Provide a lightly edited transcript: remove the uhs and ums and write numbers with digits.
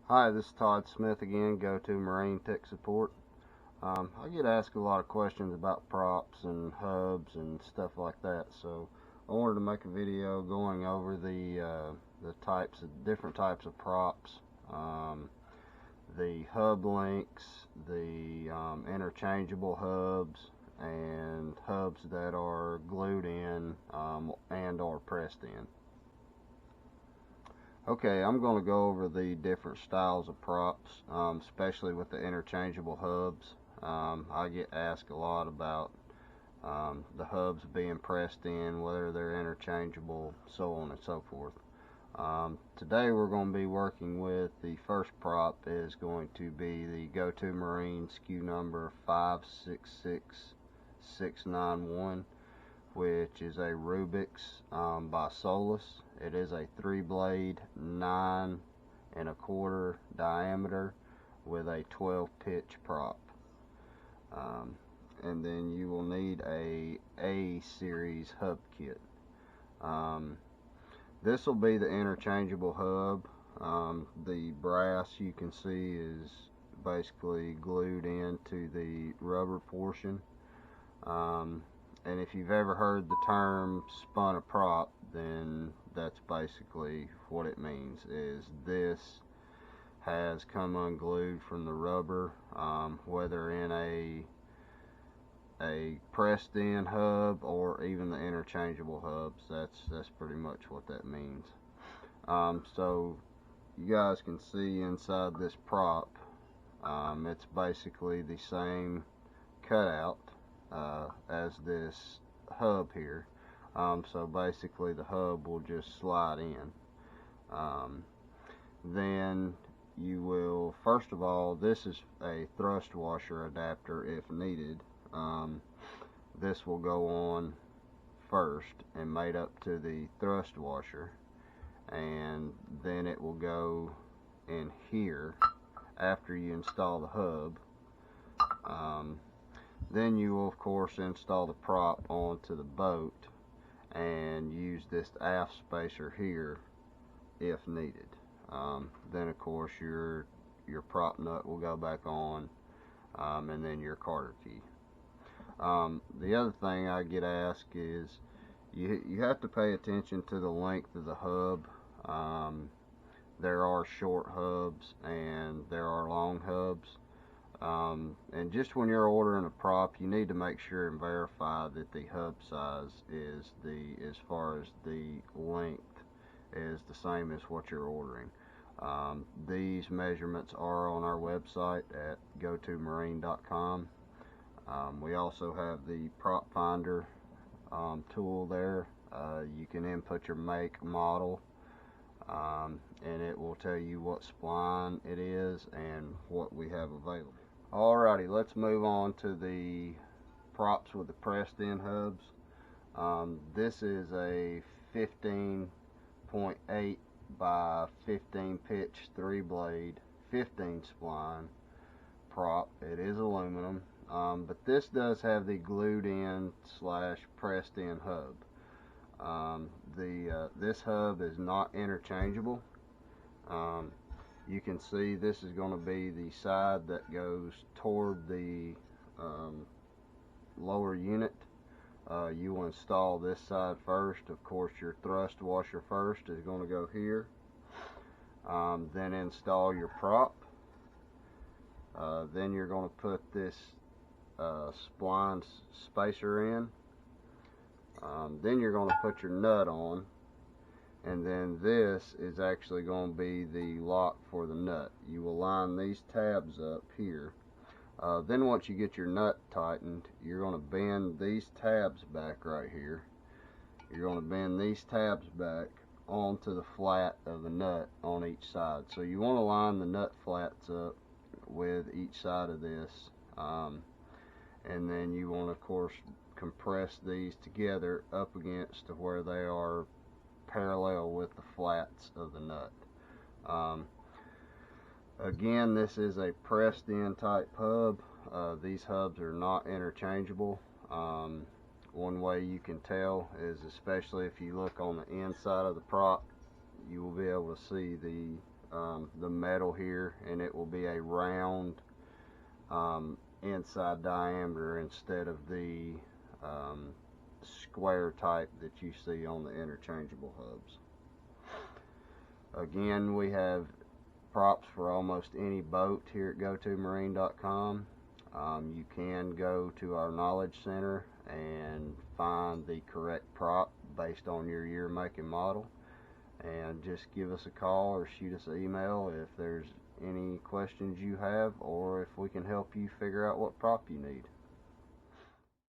Hi, this is Todd Smith again, Go-To Marine Tech Support. I get asked a lot of questions about props and hubs and stuff like that, so I wanted to make a video going over the different types of props, the hub links, the interchangeable hubs, and hubs that are glued in and or pressed in. Okay, I'm going to go over the different styles of props, especially with the interchangeable hubs. I get asked a lot about the hubs being pressed in, whether they're interchangeable, so on and so forth. Today we're going to be working with the first prop is going to be the Go-To Marine SKU number 566691, which is a Rubix by Solus. It is a 3-blade 9 1/4 diameter with a 12 pitch prop. And then you will need a series hub kit. This will be the interchangeable hub. The brass you can see is basically glued into the rubber portion. And if you've ever heard the term spun a prop, then that's basically what it means, is this has come unglued from the rubber, whether in a pressed in hub or even the interchangeable hubs. That's pretty much what that means. So you guys can see inside this prop, it's basically the same cutout as this hub here. So basically the hub will just slide in. Then you will, first of all, this is a thrust washer adapter if needed. This will go on first and mate up to the thrust washer, and then it will go in here after you install the hub. Then you will of course install the prop onto the boat and use this aft spacer here if needed. Then of course your prop nut will go back on, and then your carter key. The other thing I get asked is you have to pay attention to the length of the hub. There are short hubs and there are long hubs. And just when you're ordering a prop, you need to make sure and verify that the hub size is as far as the length is the same as what you're ordering. These measurements are on our website at gotomarine.com. We also have the prop finder tool there. You can input your make, model, and it will tell you what spline it is and what we have available. Alrighty, let's move on to the props with the pressed in hubs. This is a 15.8 by 15 pitch 3-blade 15 spline prop. It is aluminum, but this does have the glued in / pressed in hub. This hub is not interchangeable. You can see this is going to be the side that goes toward the lower unit. You will install this side first. Of course, your thrust washer first is going to go here. Then install your prop. Then you're going to put this spline spacer in. Then you're going to put your nut on, and then this is actually going to be the lock for the nut. You will line these tabs up here. Then once you get your nut tightened, you're going to bend these tabs back right here. You're going to bend these tabs back onto the flat of the nut on each side. So you want to line the nut flats up with each side of this, and then you want to of course compress these together up against to where they are parallel with the flats of the nut. Again, this is a pressed in type hub. These hubs are not interchangeable. One way you can tell is, especially if you look on the inside of the prop, you will be able to see the the metal here, and it will be a round inside diameter instead of the square type that you see on the interchangeable hubs. Again, we have props for almost any boat here at GoToMarine.com. You can go to our Knowledge Center and find the correct prop based on your year, make, and model. And just give us a call or shoot us an email if there's any questions you have, or if we can help you figure out what prop you need.